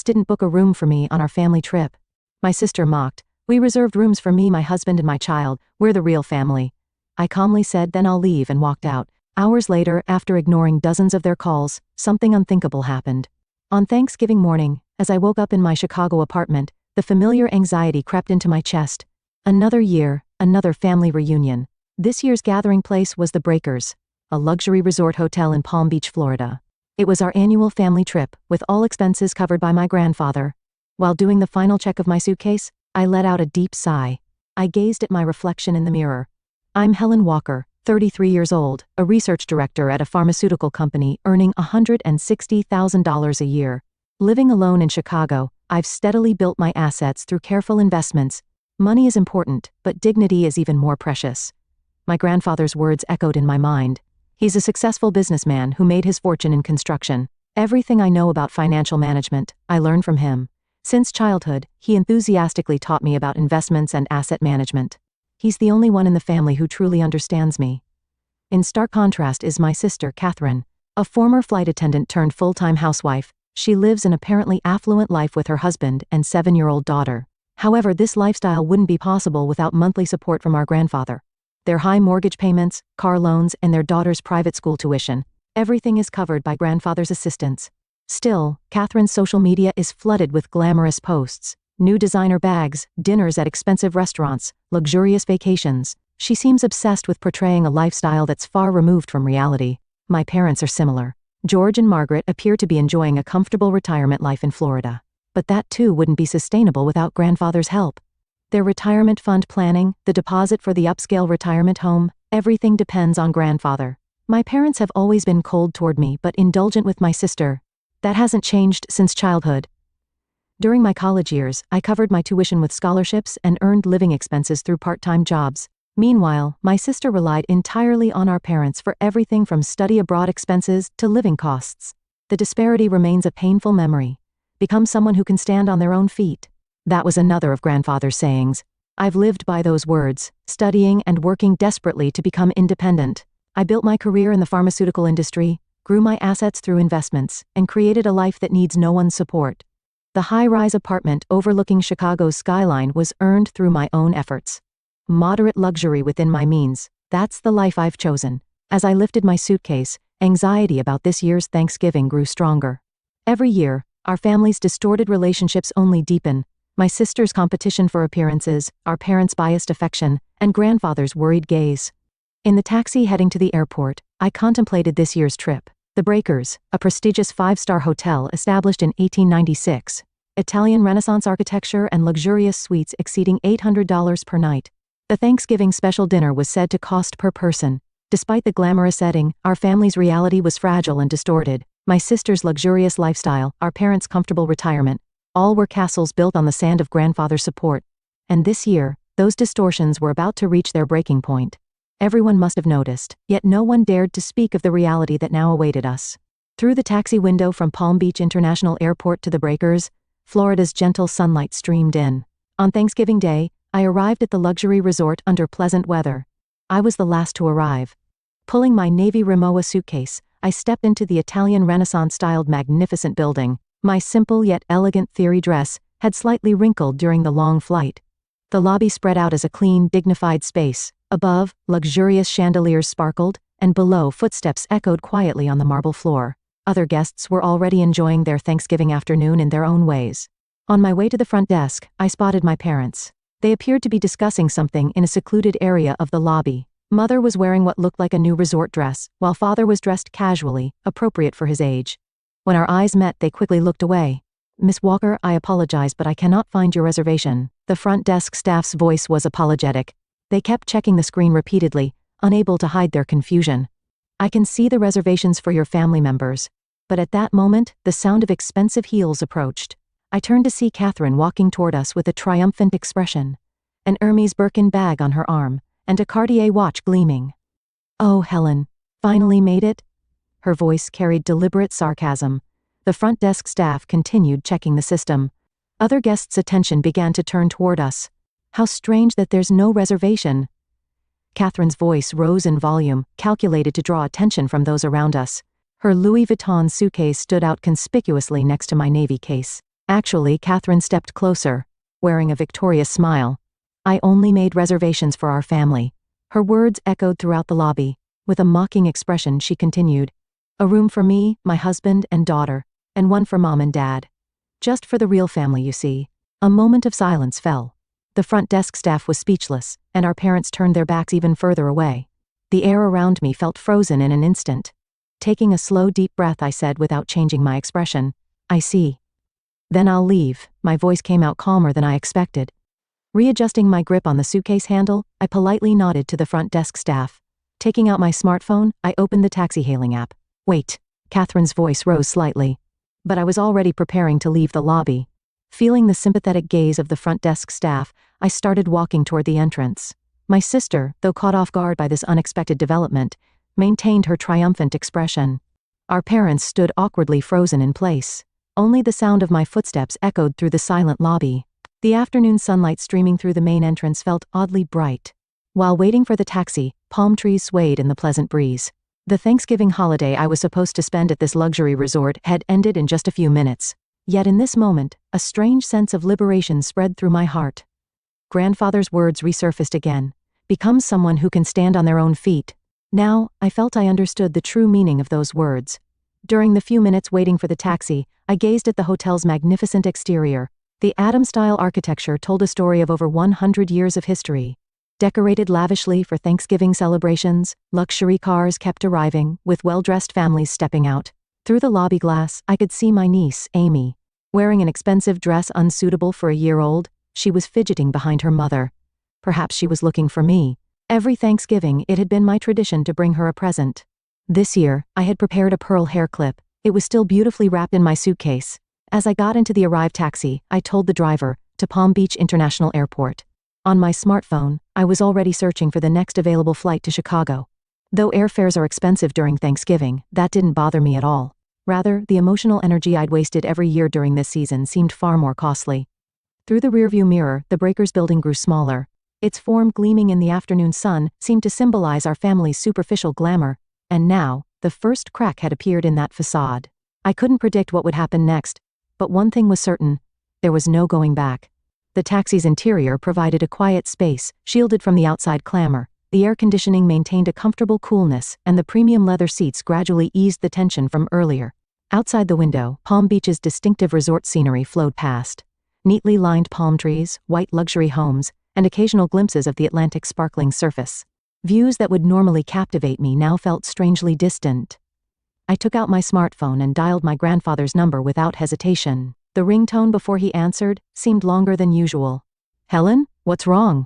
didn't book a room for me on our family trip." My sister mocked. "We reserved rooms for me, my husband, and my child. We're the real family." I calmly said, "Then I'll leave," and walked out. Hours later, after ignoring dozens of their calls, something unthinkable happened. On Thanksgiving morning, as I woke up in my Chicago apartment, the familiar anxiety crept into my chest. Another year, another family reunion. This year's gathering place was the Breakers, a luxury resort hotel in Palm Beach, Florida. It was our annual family trip, with all expenses covered by my grandfather. While doing the final check of my suitcase, I let out a deep sigh. I gazed at my reflection in the mirror. I'm Helen Walker, 33 years old, a research director at a pharmaceutical company earning $160,000 a year. Living alone in Chicago, I've steadily built my assets through careful investments. Money is important, but dignity is even more precious. My grandfather's words echoed in my mind. He's a successful businessman who made his fortune in construction. Everything I know about financial management, I learned from him. Since childhood, he enthusiastically taught me about investments and asset management. He's the only one in the family who truly understands me. In stark contrast is my sister, Catherine, a former flight attendant turned full-time housewife. She lives an apparently affluent life with her husband and 7-year-old daughter. However, this lifestyle wouldn't be possible without monthly support from our grandfather. Their high mortgage payments, car loans, and their daughter's private school tuition, everything is covered by grandfather's assistance. Still, Catherine's social media is flooded with glamorous posts. New designer bags, dinners at expensive restaurants, luxurious vacations. She seems obsessed with portraying a lifestyle that's far removed from reality. My parents are similar. George and Margaret appear to be enjoying a comfortable retirement life in Florida. But that too wouldn't be sustainable without grandfather's help. Their retirement fund planning, the deposit for the upscale retirement home, everything depends on grandfather. My parents have always been cold toward me but indulgent with my sister. That hasn't changed since childhood. During my college years, I covered my tuition with scholarships and earned living expenses through part-time jobs. Meanwhile, my sister relied entirely on our parents for everything from study abroad expenses to living costs. The disparity remains a painful memory. Become someone who can stand on their own feet. That was another of grandfather's sayings. I've lived by those words, studying and working desperately to become independent. I built my career in the pharmaceutical industry, grew my assets through investments, and created a life that needs no one's support. The high-rise apartment overlooking Chicago's skyline was earned through my own efforts. Moderate luxury within my means, that's the life I've chosen. As I lifted my suitcase, anxiety about this year's Thanksgiving grew stronger. Every year, our family's distorted relationships only deepen. My sister's competition for appearances, our parents' biased affection, and grandfather's worried gaze. In the taxi heading to the airport, I contemplated this year's trip. The Breakers, a prestigious 5-star hotel established in 1896. Italian Renaissance architecture and luxurious suites exceeding $800 per night. The Thanksgiving special dinner was said to cost per person. Despite the glamorous setting, our family's reality was fragile and distorted. My sister's luxurious lifestyle, our parents' comfortable retirement, all were castles built on the sand of grandfather's support. And this year, those distortions were about to reach their breaking point. Everyone must have noticed, yet no one dared to speak of the reality that now awaited us. Through the taxi window from Palm Beach International Airport to the Breakers, Florida's gentle sunlight streamed in. On Thanksgiving Day, I arrived at the luxury resort under pleasant weather. I was the last to arrive. Pulling my navy Rimowa suitcase, I stepped into the Italian Renaissance-styled magnificent building. My simple yet elegant theory dress had slightly wrinkled during the long flight. The lobby spread out as a clean, dignified space. Above, luxurious chandeliers sparkled, and below, footsteps echoed quietly on the marble floor. Other guests were already enjoying their Thanksgiving afternoon in their own ways. On my way to the front desk, I spotted my parents. They appeared to be discussing something in a secluded area of the lobby. Mother was wearing what looked like a new resort dress, while father was dressed casually, appropriate for his age. When our eyes met, they quickly looked away. "Miss Walker, I apologize, but I cannot find your reservation." The front desk staff's voice was apologetic. They kept checking the screen repeatedly, unable to hide their confusion. "I can see the reservations for your family members." But at that moment, the sound of expensive heels approached. I turned to see Catherine walking toward us with a triumphant expression. An Hermes Birkin bag on her arm, and a Cartier watch gleaming. "Oh, Helen, finally made it?" Her voice carried deliberate sarcasm. The front desk staff continued checking the system. Other guests' attention began to turn toward us. "How strange that there's no reservation." Catherine's voice rose in volume, calculated to draw attention from those around us. Her Louis Vuitton suitcase stood out conspicuously next to my navy case. Actually, Catherine stepped closer, wearing a victorious smile. I only made reservations for our family. Her words echoed throughout the lobby. With a mocking expression, she continued, a room for me, my husband, and daughter, and one for mom and dad. Just for the real family, you see. A moment of silence fell. The front desk staff was speechless, and our parents turned their backs even further away. The air around me felt frozen in an instant. Taking a slow, deep breath, I said without changing my expression, I see. Then I'll leave. My voice came out calmer than I expected. Readjusting my grip on the suitcase handle, I politely nodded to the front desk staff. Taking out my smartphone, I opened the taxi hailing app. Wait. Catherine's voice rose slightly. But I was already preparing to leave the lobby. Feeling the sympathetic gaze of the front desk staff, I started walking toward the entrance. My sister, though caught off guard by this unexpected development, maintained her triumphant expression. Our parents stood awkwardly frozen in place. Only the sound of my footsteps echoed through the silent lobby. The afternoon sunlight streaming through the main entrance felt oddly bright. While waiting for the taxi, palm trees swayed in the pleasant breeze. The Thanksgiving holiday I was supposed to spend at this luxury resort had ended in just a few minutes. Yet in this moment, a strange sense of liberation spread through my heart. Grandfather's words resurfaced again. Become someone who can stand on their own feet. Now, I felt I understood the true meaning of those words. During the few minutes waiting for the taxi, I gazed at the hotel's magnificent exterior. The Adams-style architecture told a story of over 100 years of history. Decorated lavishly for Thanksgiving celebrations, luxury cars kept arriving, with well-dressed families stepping out. Through the lobby glass, I could see my niece, Amy. Wearing an expensive dress unsuitable for a year-old, she was fidgeting behind her mother. Perhaps she was looking for me. Every Thanksgiving, it had been my tradition to bring her a present. This year, I had prepared a pearl hair clip. It was still beautifully wrapped in my suitcase. As I got into the arrived taxi, I told the driver, to Palm Beach International Airport. On my smartphone, I was already searching for the next available flight to Chicago. Though airfares are expensive during Thanksgiving, that didn't bother me at all. Rather, the emotional energy I'd wasted every year during this season seemed far more costly. Through the rearview mirror, the Breakers building grew smaller. Its form gleaming in the afternoon sun seemed to symbolize our family's superficial glamour, and now, the first crack had appeared in that facade. I couldn't predict what would happen next, but one thing was certain. There was no going back. The taxi's interior provided a quiet space, shielded from the outside clamor. The air conditioning maintained a comfortable coolness, and the premium leather seats gradually eased the tension from earlier. Outside the window, Palm Beach's distinctive resort scenery flowed past. Neatly lined palm trees, white luxury homes, and occasional glimpses of the Atlantic's sparkling surface. Views that would normally captivate me now felt strangely distant. I took out my smartphone and dialed my grandfather's number without hesitation. The ringtone before he answered seemed longer than usual. Helen, what's wrong?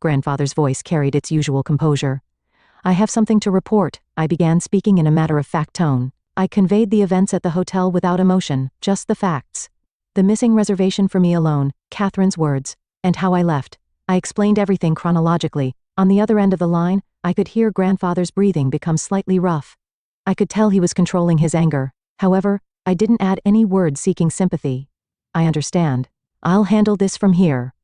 Grandfather's voice carried its usual composure. I have something to report, I began, speaking in a matter-of-fact tone. I conveyed the events at the hotel without emotion, just the facts. The missing reservation for me alone, Catherine's words, and how I left. I explained everything chronologically. On the other end of the line, I could hear grandfather's breathing become slightly rough. I could tell he was controlling his anger. However, I didn't add any words seeking sympathy. I understand. I'll handle this from here.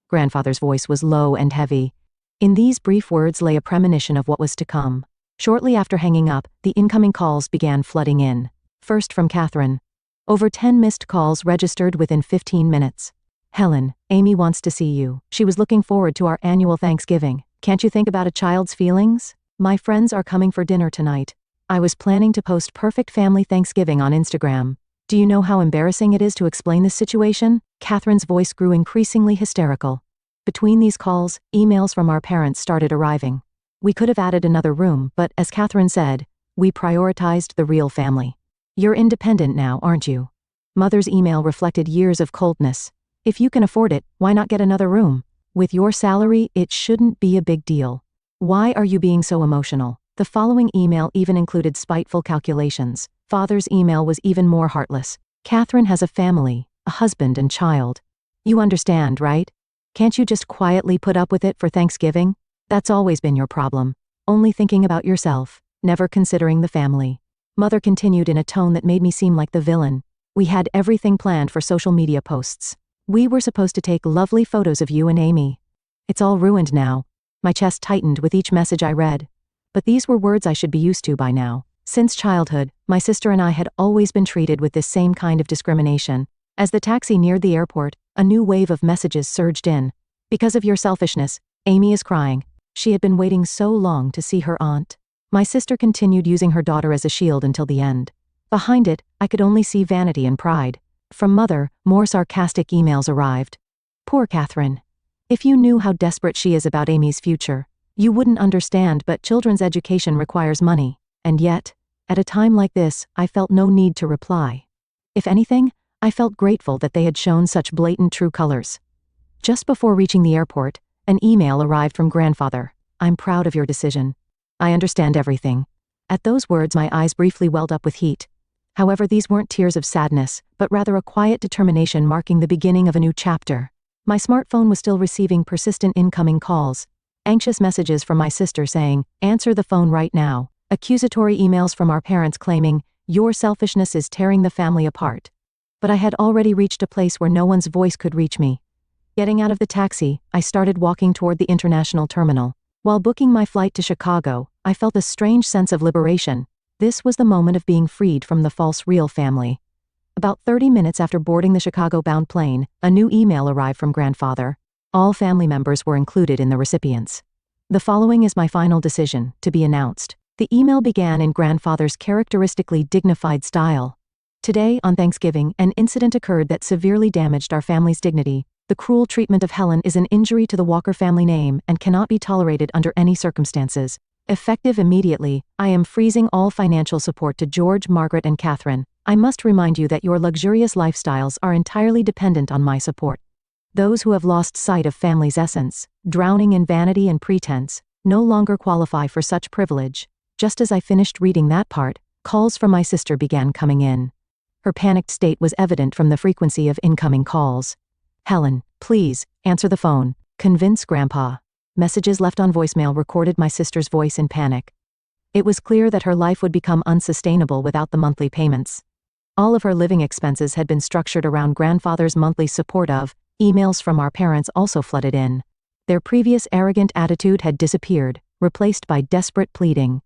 Grandfather's voice was low and heavy. In these brief words lay a premonition of what was to come. Shortly after hanging up, the incoming calls began flooding in. First from Catherine. Over 10 missed calls registered within 15 minutes. Helen, Amy wants to see you. She was looking forward to our annual Thanksgiving. Can't you think about a child's feelings? My friends are coming for dinner tonight. I was planning to post perfect family Thanksgiving on Instagram. Do you know how embarrassing it is to explain this situation? Catherine's voice grew increasingly hysterical. Between these calls, emails from our parents started arriving. We could have added another room, but as Catherine said, we prioritized the real family. You're independent now, aren't you? Mother's email reflected years of coldness. If you can afford it, why not get another room? With your salary, it shouldn't be a big deal. Why are you being so emotional? The following email even included spiteful calculations. Father's email was even more heartless. Catherine has a family, a husband and child. You understand, right? Can't you just quietly put up with it for Thanksgiving? That's always been your problem. Only thinking about yourself, never considering the family. Mother continued in a tone that made me seem like the villain. We had everything planned for social media posts. We were supposed to take lovely photos of you and Amy. It's all ruined now. My chest tightened with each message I read. But these were words I should be used to by now. Since childhood, my sister and I had always been treated with this same kind of discrimination. As the taxi neared the airport, a new wave of messages surged in. Because of your selfishness, Amy is crying. She had been waiting so long to see her aunt. My sister continued using her daughter as a shield until the end. Behind it, I could only see vanity and pride. From Mother, more sarcastic emails arrived. Poor Catherine. If you knew how desperate she is about Amy's future, you wouldn't understand, but children's education requires money. And yet, at a time like this, I felt no need to reply. If anything, I felt grateful that they had shown such blatant true colors. Just before reaching the airport, an email arrived from grandfather. I'm proud of your decision. I understand everything. At those words, my eyes briefly welled up with heat. However, these weren't tears of sadness, but rather a quiet determination marking the beginning of a new chapter. My smartphone was still receiving persistent incoming calls. Anxious messages from my sister saying, "Answer the phone right now." Accusatory emails from our parents claiming, "Your selfishness is tearing the family apart." But I had already reached a place where no one's voice could reach me. Getting out of the taxi, I started walking toward the international terminal. While booking my flight to Chicago, I felt a strange sense of liberation. This was the moment of being freed from the false real family. About 30 minutes after boarding the Chicago-bound plane, a new email arrived from grandfather. All family members were included in the recipients. The following is my final decision, to be announced. The email began in grandfather's characteristically dignified style. Today, on Thanksgiving, an incident occurred that severely damaged our family's dignity. The cruel treatment of Helen is an injury to the Walker family name and cannot be tolerated under any circumstances. Effective immediately, I am freezing all financial support to George, Margaret, and Catherine. I must remind you that your luxurious lifestyles are entirely dependent on my support. Those who have lost sight of family's essence, drowning in vanity and pretense, no longer qualify for such privilege. Just as I finished reading that part, calls from my sister began coming in. Her panicked state was evident from the frequency of incoming calls. "Helen, please, answer the phone. Convince Grandpa." Messages left on voicemail recorded my sister's voice in panic. It was clear that her life would become unsustainable without the monthly payments. All of her living expenses had been structured around grandfather's monthly support of. Emails from our parents also flooded in. Their previous arrogant attitude had disappeared, replaced by desperate pleading.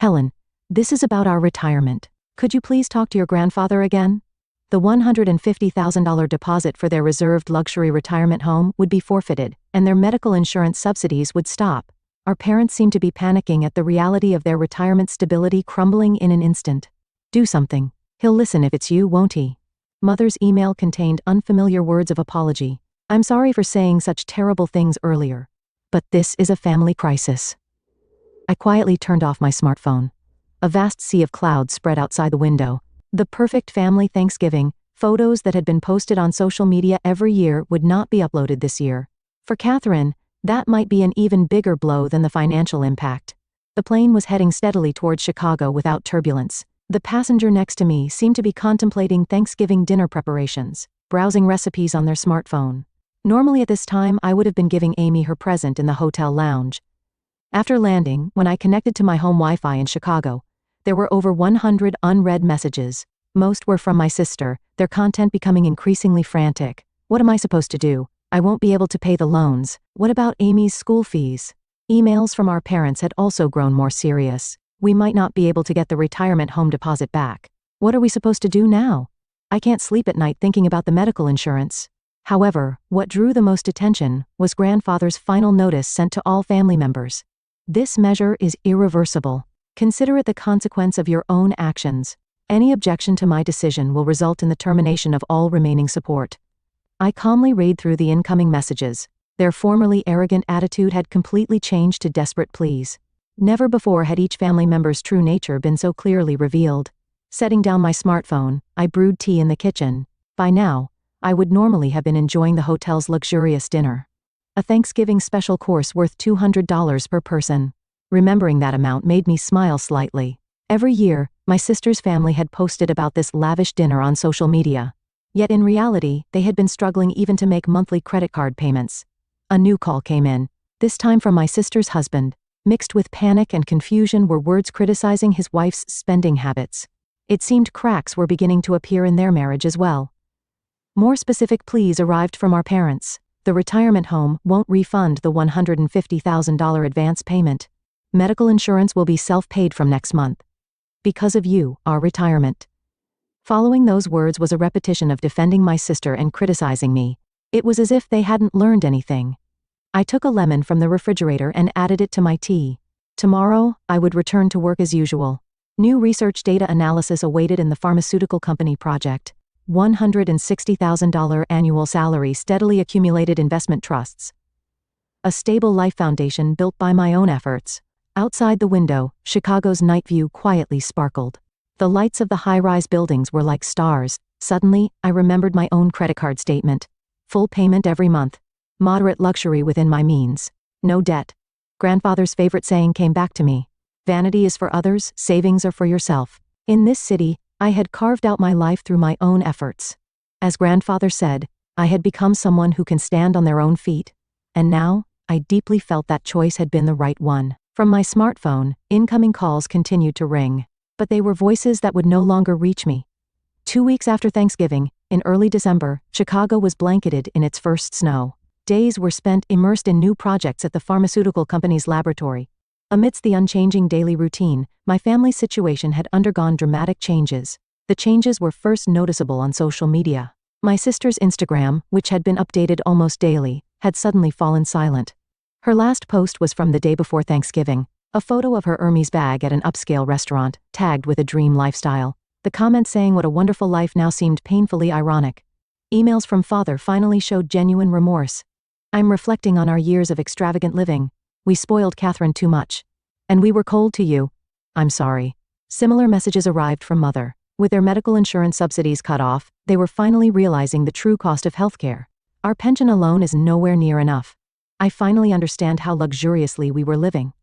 "Helen, this is about our retirement. Could you please talk to your grandfather again?" The $150,000 deposit for their reserved luxury retirement home would be forfeited, and their medical insurance subsidies would stop. Our parents seemed to be panicking at the reality of their retirement stability crumbling in an instant. "Do something. He'll listen if it's you, won't he?" Mother's email contained unfamiliar words of apology. "I'm sorry for saying such terrible things earlier. But this is a family crisis." I quietly turned off my smartphone. A vast sea of clouds spread outside the window. The perfect family Thanksgiving, photos that had been posted on social media every year would not be uploaded this year. For Catherine, that might be an even bigger blow than the financial impact. The plane was heading steadily towards Chicago without turbulence. The passenger next to me seemed to be contemplating Thanksgiving dinner preparations, browsing recipes on their smartphone. Normally at this time, I would have been giving Amy her present in the hotel lounge. After landing, when I connected to my home Wi-Fi in Chicago, there were over 100 unread messages. Most were from my sister, their content becoming increasingly frantic. "What am I supposed to do? I won't be able to pay the loans. What about Amy's school fees?" Emails from our parents had also grown more serious. "We might not be able to get the retirement home deposit back. What are we supposed to do now? I can't sleep at night thinking about the medical insurance." However, what drew the most attention was grandfather's final notice sent to all family members. "This measure is irreversible. Consider it the consequence of your own actions. Any objection to my decision will result in the termination of all remaining support." I calmly read through the incoming messages. Their formerly arrogant attitude had completely changed to desperate pleas. Never before had each family member's true nature been so clearly revealed. Setting down my smartphone, I brewed tea in the kitchen. By now, I would normally have been enjoying the hotel's luxurious dinner. A Thanksgiving special course worth $200 per person. Remembering that amount made me smile slightly. Every year, my sister's family had posted about this lavish dinner on social media. Yet in reality, they had been struggling even to make monthly credit card payments. A new call came in, this time from my sister's husband. Mixed with panic and confusion were words criticizing his wife's spending habits. It seemed cracks were beginning to appear in their marriage as well. More specific pleas arrived from our parents. The retirement home won't refund the $150,000 advance payment. Medical insurance will be self-paid from next month. Because of you, our retirement Following those words was a repetition of defending my sister and criticizing me. It was as if they hadn't learned anything. I took a lemon from the refrigerator and added it to my tea. Tomorrow, I would return to work as usual. New research data analysis awaited in the pharmaceutical company project. $160,000 annual salary steadily accumulated investment trusts. A stable life foundation built by my own efforts. Outside the window, Chicago's night view quietly sparkled. The lights of the high-rise buildings were like stars. Suddenly, I remembered my own credit card statement. Full payment every month. Moderate luxury within my means. No debt. Grandfather's favorite saying came back to me. Vanity is for others, savings are for yourself. In this city, I had carved out my life through my own efforts. As grandfather said, I had become someone who can stand on their own feet. And now, I deeply felt that choice had been the right one. From my smartphone, incoming calls continued to ring. But they were voices that would no longer reach me. 2 weeks after Thanksgiving, in early December, Chicago was blanketed in its first snow. Days were spent immersed in new projects at the pharmaceutical company's laboratory. Amidst the unchanging daily routine, my family's situation had undergone dramatic changes. The changes were first noticeable on social media. My sister's Instagram, which had been updated almost daily, had suddenly fallen silent. Her last post was from the day before Thanksgiving, a photo of her Hermes bag at an upscale restaurant, tagged with a dream lifestyle. The comment saying what a wonderful life now seemed painfully ironic. Emails from father finally showed genuine remorse. I'm reflecting on our years of extravagant living. We spoiled Catherine too much. And we were cold to you. I'm sorry. Similar messages arrived from mother. With their medical insurance subsidies cut off, they were finally realizing the true cost of healthcare. Our pension alone is nowhere near enough. I finally understand how luxuriously we were living.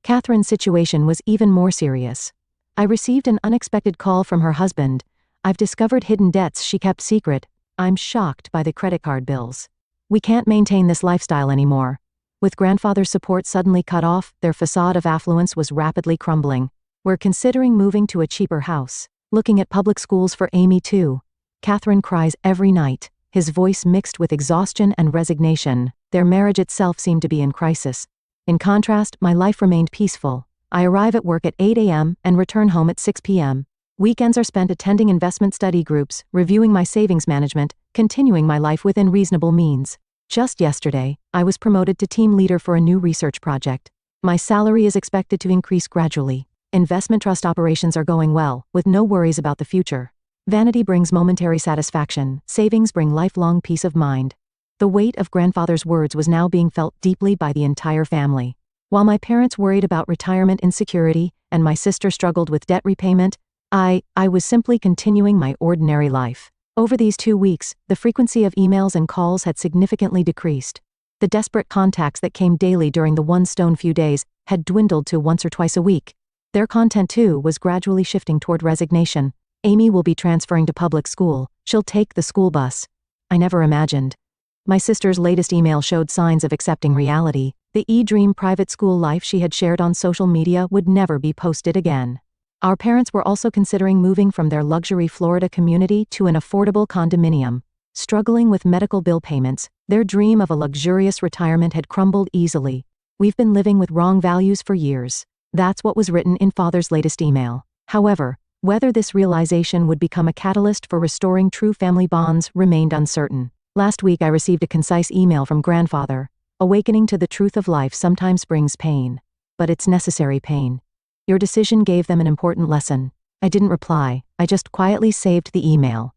Catherine's situation was even more serious. I received an unexpected call from her husband. I've discovered hidden debts she kept secret. I'm shocked by the credit card bills. We can't maintain this lifestyle anymore. With grandfather's support suddenly cut off, their facade of affluence was rapidly crumbling. We're considering moving to a cheaper house. Looking at public schools for Amy too. Catherine cries every night, his voice mixed with exhaustion and resignation. Their marriage itself seemed to be in crisis. In contrast, my life remained peaceful. I arrive at work at 8 a.m. and return home at 6 p.m. Weekends are spent attending investment study groups, reviewing my savings management, continuing my life within reasonable means. Just yesterday, I was promoted to team leader for a new research project. My salary is expected to increase gradually. Investment trust operations are going well, with no worries about the future. Vanity brings momentary satisfaction, savings bring lifelong peace of mind. The weight of grandfather's words was now being felt deeply by the entire family. While my parents worried about retirement insecurity, and my sister struggled with debt repayment, I was simply continuing my ordinary life. Over these 2 weeks, the frequency of emails and calls had significantly decreased. The desperate contacts that came daily during the one stone few days had dwindled to once or twice a week. Their content too was gradually shifting toward resignation. Amy will be transferring to public school. She'll take the school bus. I never imagined. My sister's latest email showed signs of accepting reality. The e-dream private school life she had shared on social media would never be posted again. Our parents were also considering moving from their luxury Florida community to an affordable condominium. Struggling with medical bill payments, their dream of a luxurious retirement had crumbled easily. We've been living with wrong values for years. That's what was written in father's latest email. However, whether this realization would become a catalyst for restoring true family bonds remained uncertain. Last week I received a concise email from grandfather. Awakening to the truth of life sometimes brings pain. But it's necessary pain. Your decision gave them an important lesson. I didn't reply, I just quietly saved the email.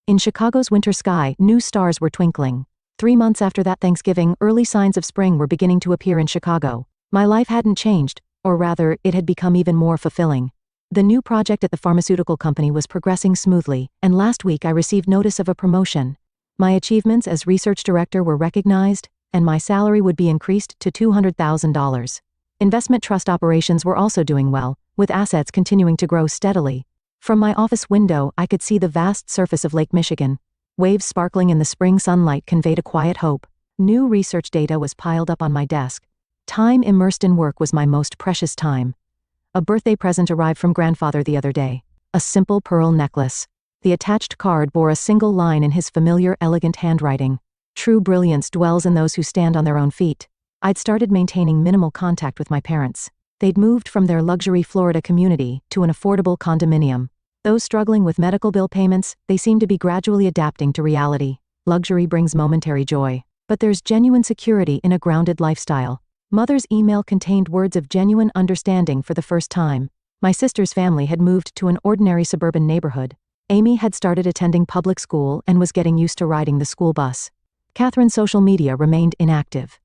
In Chicago's winter sky, new stars were twinkling. 3 months after that Thanksgiving, early signs of spring were beginning to appear in Chicago. My life hadn't changed, or rather, it had become even more fulfilling. The new project at the pharmaceutical company was progressing smoothly, and last week I received notice of a promotion. My achievements as research director were recognized, and my salary would be increased to $200,000. Investment trust operations were also doing well, with assets continuing to grow steadily. From my office window, I could see the vast surface of Lake Michigan. Waves sparkling in the spring sunlight conveyed a quiet hope. New research data was piled up on my desk. Time immersed in work was my most precious time. A birthday present arrived from grandfather the other day. A simple pearl necklace. The attached card bore a single line in his familiar, elegant handwriting. True brilliance dwells in those who stand on their own feet. I'd started maintaining minimal contact with my parents. They'd moved from their luxury Florida community to an affordable condominium. Those struggling with medical bill payments, they seem to be gradually adapting to reality. Luxury brings momentary joy, but there's genuine security in a grounded lifestyle. Mother's email contained words of genuine understanding for the first time. My sister's family had moved to an ordinary suburban neighborhood. Amy had started attending public school and was getting used to riding the school bus. Catherine's social media remained inactive.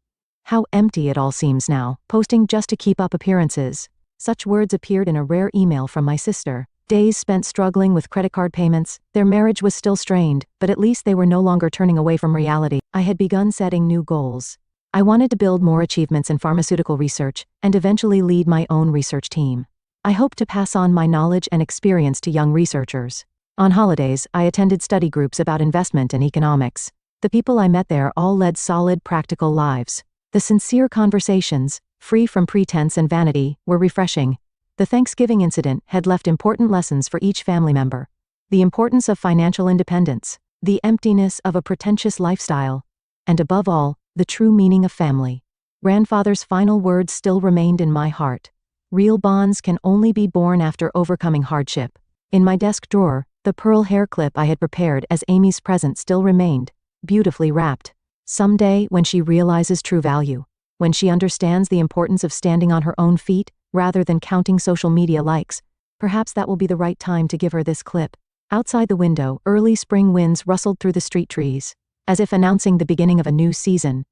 How empty it all seems now, posting just to keep up appearances. Such words appeared in a rare email from my sister. Days spent struggling with credit card payments. Their marriage was still strained, but at least they were no longer turning away from reality. I had begun setting new goals. I wanted to build more achievements in pharmaceutical research, and eventually lead my own research team. I hoped to pass on my knowledge and experience to young researchers. On holidays, I attended study groups about investment and economics. The people I met there all led solid, practical lives. The sincere conversations, free from pretense and vanity, were refreshing. The Thanksgiving incident had left important lessons for each family member. The importance of financial independence, the emptiness of a pretentious lifestyle, and above all, the true meaning of family. Grandfather's final words still remained in my heart. Real bonds can only be born after overcoming hardship. In my desk drawer, the pearl hair clip I had prepared as Amy's present still remained, beautifully wrapped. Someday, when she realizes true value, when she understands the importance of standing on her own feet, rather than counting social media likes, perhaps that will be the right time to give her this clip. Outside the window, early spring winds rustled through the street trees. As if announcing the beginning of a new season,